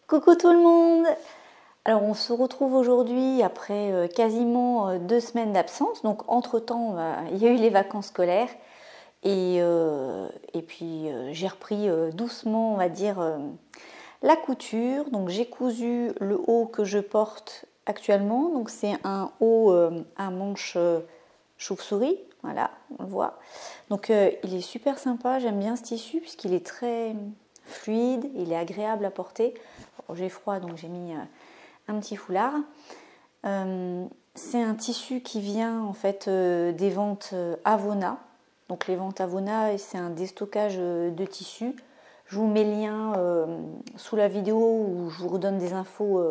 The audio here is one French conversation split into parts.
Coucou tout le monde! Alors on se retrouve aujourd'hui après quasiment 2 semaines d'absence. Donc entre-temps, il y a eu les vacances scolaires et puis j'ai repris doucement, on va dire, la couture. Donc j'ai cousu le haut que je porte actuellement. Donc c'est un haut à manches chauve-souris. Voilà, on le voit. Donc il est super sympa, j'aime bien ce tissu puisqu'il est très fluide, il est agréable à porter. Bon, j'ai froid donc j'ai mis un petit foulard. C'est un tissu qui vient en fait des ventes Avona. Donc les ventes Avona, c'est un déstockage de tissu. Je vous mets le lien sous la vidéo où je vous redonne des infos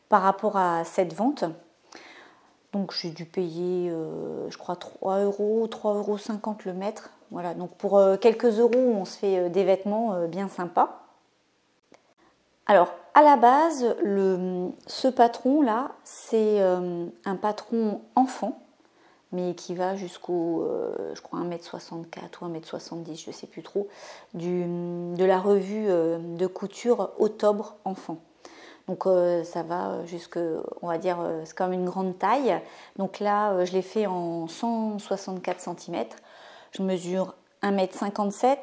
par rapport à cette vente. Donc j'ai dû payer, je crois 3 euros, 3,50 € le mètre. Voilà, donc pour quelques euros, on se fait des vêtements bien sympas. Alors à la base, ce patron là, c'est un patron enfant, mais qui va jusqu'au, je crois 1,64 m ou 1,70 m, je ne sais plus trop, de la revue de couture Octobre Enfant. Donc ça va jusque, on va dire, c'est quand même une grande taille. Donc là, je l'ai fait en 164 cm. Je mesure 1,57 m.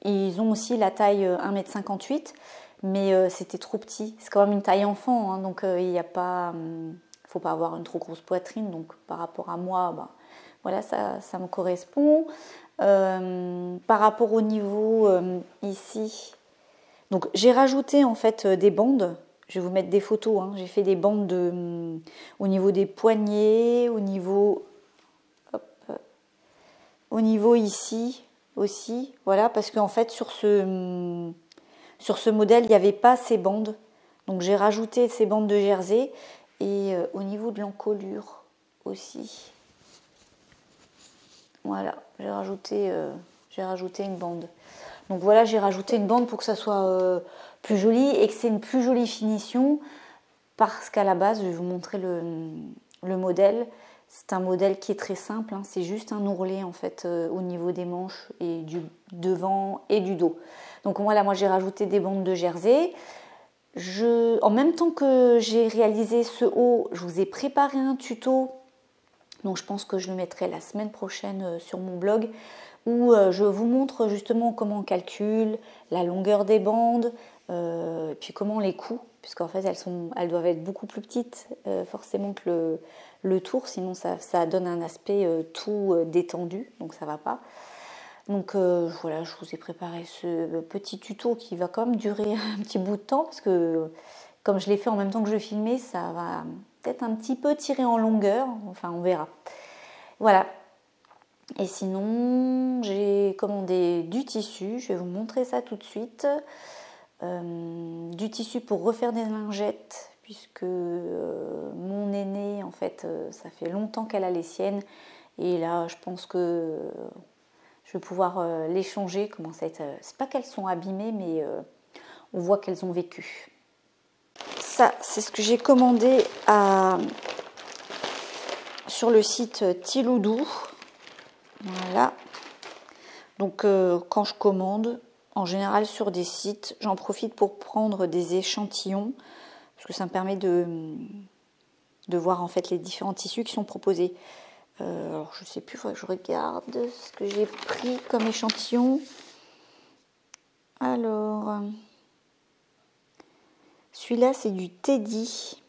Ils ont aussi la taille 1,58 m, mais c'était trop petit. C'est quand même une taille enfant, hein, donc il n'y a pas, faut pas avoir une trop grosse poitrine. Donc par rapport à moi, bah, voilà, ça me correspond. Par rapport au niveau ici, donc j'ai rajouté en fait des bandes. Je vais vous mettre des photos, hein. J'ai fait des bandes au niveau des poignets, au niveau ici aussi. Voilà, parce qu'en fait sur ce modèle, il n'y avait pas ces bandes. Donc j'ai rajouté ces bandes de jersey et au niveau de l'encolure aussi. Voilà, j'ai rajouté une bande. Donc voilà, j'ai rajouté une bande pour que ça soit plus joli et que c'est une plus jolie finition parce qu'à la base, je vais vous montrer le modèle. C'est un modèle qui est très simple, hein, c'est juste un ourlet en fait au niveau des manches et du devant et du dos. Donc voilà, moi j'ai rajouté des bandes de jersey. En même temps que j'ai réalisé ce haut, je vous ai préparé un tuto. Donc je pense que je le mettrai la semaine prochaine sur mon blog où je vous montre justement comment on calcule la longueur des bandes, puis comment on les coud, puisqu'en fait elles doivent être beaucoup plus petites forcément que le tour, sinon ça donne un aspect tout détendu, donc ça va pas. Donc voilà, je vous ai préparé ce petit tuto qui va quand même durer un petit bout de temps, parce que comme je l'ai fait en même temps que je filmais, ça va peut-être un petit peu tirer en longueur, enfin on verra. Voilà. Et sinon, j'ai commandé du tissu, je vais vous montrer ça tout de suite. Du tissu pour refaire des lingettes, puisque mon aînée, en fait, ça fait longtemps qu'elle a les siennes. Et là, je pense que je vais pouvoir les changer. C'est pas qu'elles sont abîmées, mais on voit qu'elles ont vécu. Ça, c'est ce que j'ai commandé sur le site Tiloudou. Voilà. Donc quand je commande, en général sur des sites, j'en profite pour prendre des échantillons parce que ça me permet de voir en fait les différents tissus qui sont proposés. Alors je sais plus, il faut que je regarde ce que j'ai pris comme échantillon. Alors celui-là c'est du Teddy,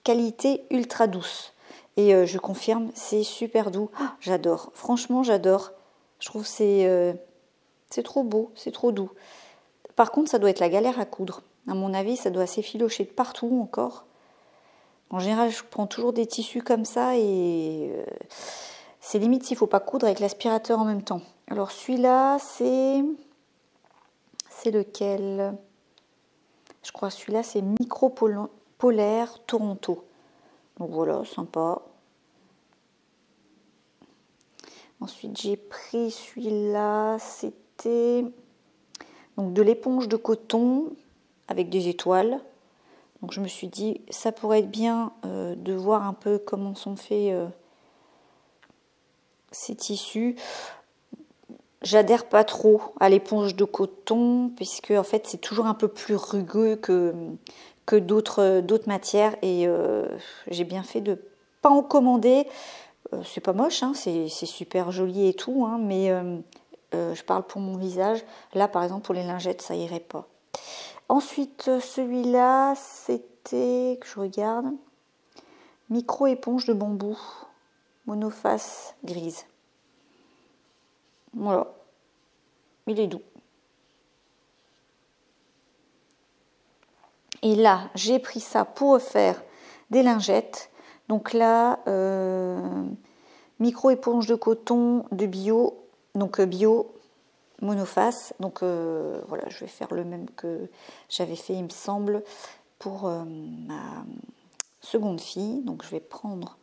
qualité ultra douce. Et je confirme, c'est super doux. Oh, j'adore, franchement j'adore. Je trouve que c'est trop beau, c'est trop doux. Par contre, ça doit être la galère à coudre. À mon avis, ça doit s'effilocher de partout encore. En général, je prends toujours des tissus comme ça et c'est limite s'il ne faut pas coudre avec l'aspirateur en même temps. Alors celui-là, c'est lequel? Je crois celui-là, c'est Micro Polaire Toronto. Donc voilà, sympa. Ensuite, j'ai pris celui-là, c'était donc de l'éponge de coton avec des étoiles. Donc je me suis dit, ça pourrait être bien de voir un peu comment sont faits ces tissus. j'adhère pas trop à l'éponge de coton, puisque en fait c'est toujours un peu plus rugueux que d'autres matières, et j'ai bien fait de pas en commander. C'est pas moche, hein, c'est super joli et tout, hein, mais je parle pour mon visage. Là par exemple pour les lingettes ça irait pas. Ensuite celui-là c'était, que je regarde, micro éponge de bambou, monoface grise. Voilà, il est doux. Et là, j'ai pris ça pour faire des lingettes. Donc là, micro éponge de coton de bio, donc bio monoface. Donc voilà, je vais faire le même que j'avais fait, il me semble, pour ma seconde fille. Donc je vais prendre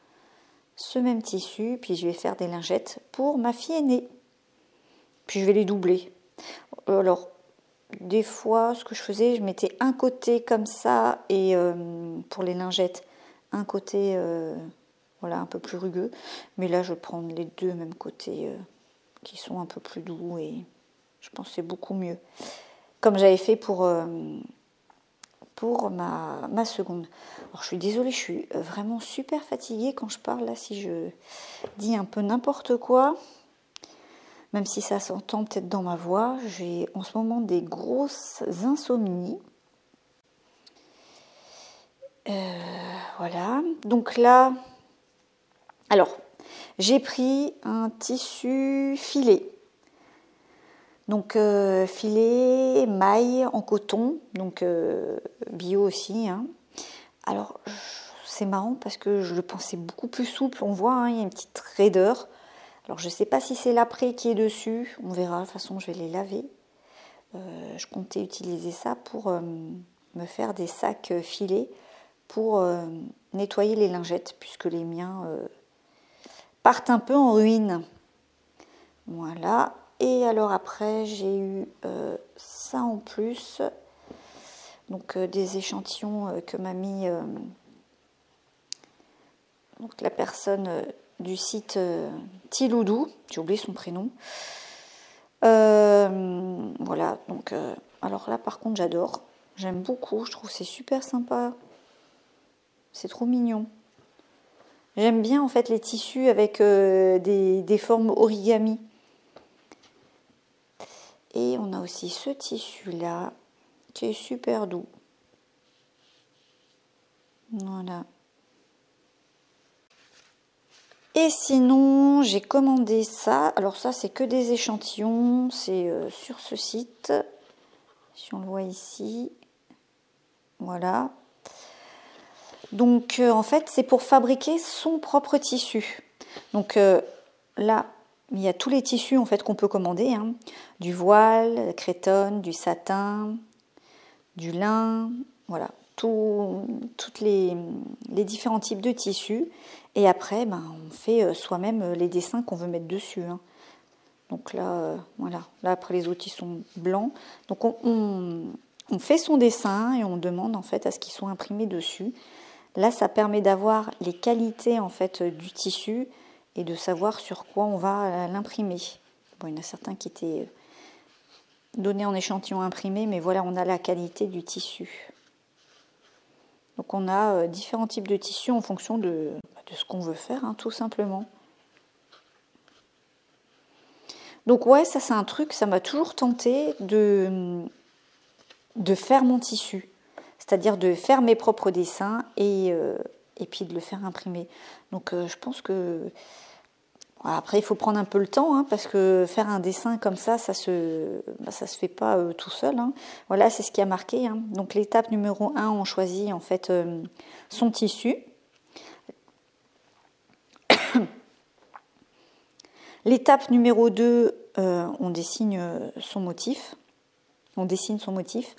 ce même tissu, puis je vais faire des lingettes pour ma fille aînée. Puis je vais les doubler. Alors, des fois, ce que je faisais, je mettais un côté comme ça, et pour les lingettes, un côté voilà, un peu plus rugueux. Mais là, je vais prendre les deux mêmes côtés qui sont un peu plus doux, et je pense que c'est beaucoup mieux. Comme j'avais fait pour ma seconde. Alors, je suis désolée, je suis vraiment super fatiguée quand je parle là, si je dis un peu n'importe quoi. Même si ça s'entend peut-être dans ma voix, j'ai en ce moment des grosses insomnies. Voilà, donc là, alors, j'ai pris un tissu filet. Donc filet, maille en coton, donc bio aussi, hein. Alors, c'est marrant parce que je le pensais beaucoup plus souple. On voit, hein, il y a une petite raideur. Alors, je ne sais pas si c'est l'après qui est dessus. On verra. De toute façon, je vais les laver. Je comptais utiliser ça pour me faire des sacs filets pour nettoyer les lingettes, puisque les miens partent un peu en ruine. Voilà. Et alors après, j'ai eu ça en plus. Donc des échantillons que m'a mis donc la personne du site Tiloudou, j'ai oublié son prénom. Voilà, donc alors là par contre j'adore, j'aime beaucoup, je trouve c'est super sympa, c'est trop mignon. J'aime bien en fait les tissus avec des formes origami. Et on a aussi ce tissu là qui est super doux. Voilà. Et sinon, j'ai commandé ça. Alors ça, c'est que des échantillons. C'est sur ce site. Si on le voit ici. Voilà. Donc, en fait, c'est pour fabriquer son propre tissu. Donc, là, il y a tous les tissus en fait qu'on peut commander, hein. Du voile, crétonne, du satin, du lin. Voilà. Toutes les différents types de tissus. Et après, ben, on fait soi-même les dessins qu'on veut mettre dessus, hein. Donc là, voilà. Là, après, les outils sont blancs. Donc, on fait son dessin et on demande en fait à ce qu'ils soient imprimés dessus. Là, ça permet d'avoir les qualités en fait du tissu et de savoir sur quoi on va l'imprimer. Bon, il y en a certains qui étaient donnés en échantillon imprimé, mais voilà, on a la qualité du tissu. Donc on a différents types de tissus en fonction de ce qu'on veut faire, hein, tout simplement. Donc ouais, ça c'est un truc, ça m'a toujours tenté de faire mon tissu. C'est-à-dire de faire mes propres dessins et puis de le faire imprimer. Donc je pense que... Après, il faut prendre un peu le temps, hein, parce que faire un dessin comme ça se fait pas tout seul, hein. Voilà, c'est ce qui a marqué, hein. Donc l'étape numéro 1, on choisit en fait son tissu. L'étape numéro 2, on dessine son motif. On dessine son motif.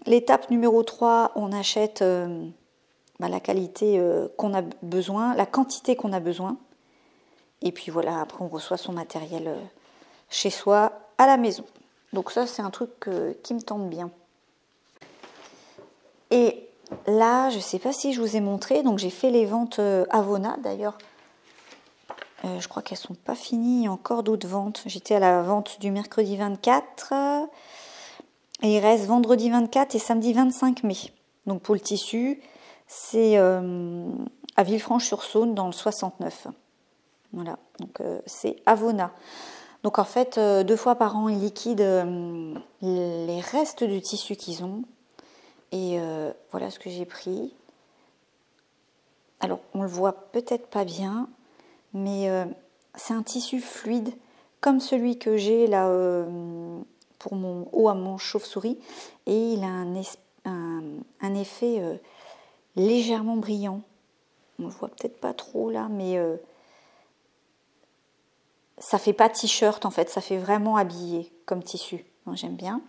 L'étape numéro 3, on achète la qualité qu'on a besoin, la quantité qu'on a besoin. Et puis voilà, après on reçoit son matériel chez soi, à la maison. Donc ça, c'est un truc qui me tente bien. Et là, je ne sais pas si je vous ai montré, donc j'ai fait les ventes Avona. D'ailleurs, Je crois qu'elles sont pas finies, il y a encore d'autres ventes. J'étais à la vente du mercredi 24 et il reste vendredi 24 et samedi 25 mai. Donc pour le tissu, c'est à Villefranche-sur-Saône dans le 69. Voilà, donc c'est Avona. Donc en fait, 2 fois par an, ils liquident les restes du tissu qu'ils ont. Et voilà ce que j'ai pris. Alors, on le voit peut-être pas bien, mais c'est un tissu fluide, comme celui que j'ai là pour mon haut à manche chauve-souris. Et il a un effet légèrement brillant. On le voit peut-être pas trop là, mais ça fait pas t-shirt en fait, ça fait vraiment habillé comme tissu. Moi, j'aime bien.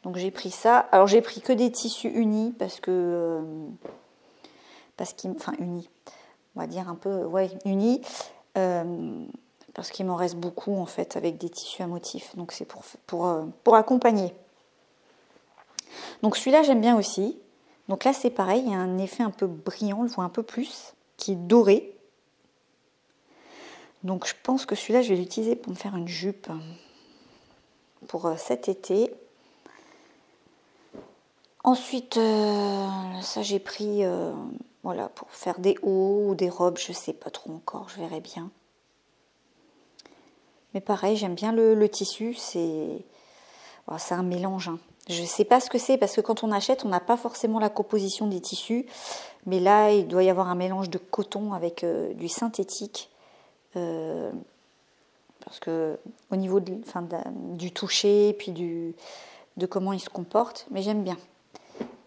Donc j'ai pris ça. Alors j'ai pris que des tissus unis enfin unis, on va dire un peu, ouais, unis, parce qu'il m'en reste beaucoup en fait avec des tissus à motifs. Donc c'est pour accompagner. Donc celui-là j'aime bien aussi. Donc là c'est pareil, il y a un effet un peu brillant, on le voit un peu plus, qui est doré. Donc je pense que celui-là je vais l'utiliser pour me faire une jupe pour cet été. Ensuite, ça j'ai pris voilà, pour faire des hauts ou des robes, je sais pas trop encore, je verrai bien. Mais pareil, j'aime bien le tissu, c'est un mélange. Hein. Je sais pas ce que c'est parce que quand on achète, on n'a pas forcément la composition des tissus. Mais là, il doit y avoir un mélange de coton avec du synthétique. Parce que au niveau du toucher, puis de comment il se comporte, mais j'aime bien.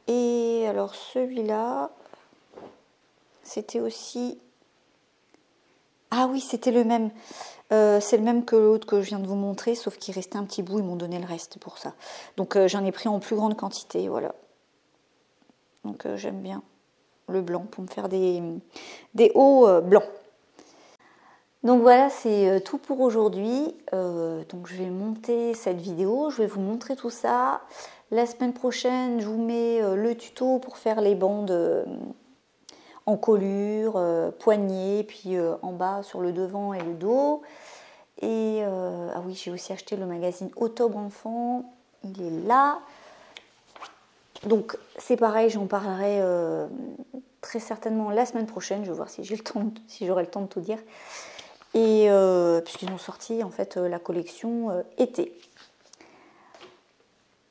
Et alors celui-là, c'était aussi... Ah oui, c'était le même. C'est le même que l'autre que je viens de vous montrer, sauf qu'il restait un petit bout, ils m'ont donné le reste pour ça. Donc j'en ai pris en plus grande quantité, voilà. Donc j'aime bien le blanc pour me faire des hauts blancs. Donc voilà, c'est tout pour aujourd'hui. Donc je vais monter cette vidéo, je vais vous montrer tout ça. La semaine prochaine, je vous mets le tuto pour faire les bandes en colure, poignée, puis en bas sur le devant et le dos. Et ah oui, j'ai aussi acheté le magazine Octobre Enfant, il est là. Donc c'est pareil, j'en parlerai très certainement la semaine prochaine. Je vais voir si j'aurai le temps de tout dire. Et puisqu'ils ont sorti en fait la collection été.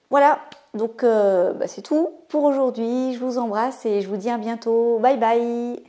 Voilà, donc c'est tout pour aujourd'hui. Je vous embrasse et je vous dis à bientôt. Bye bye.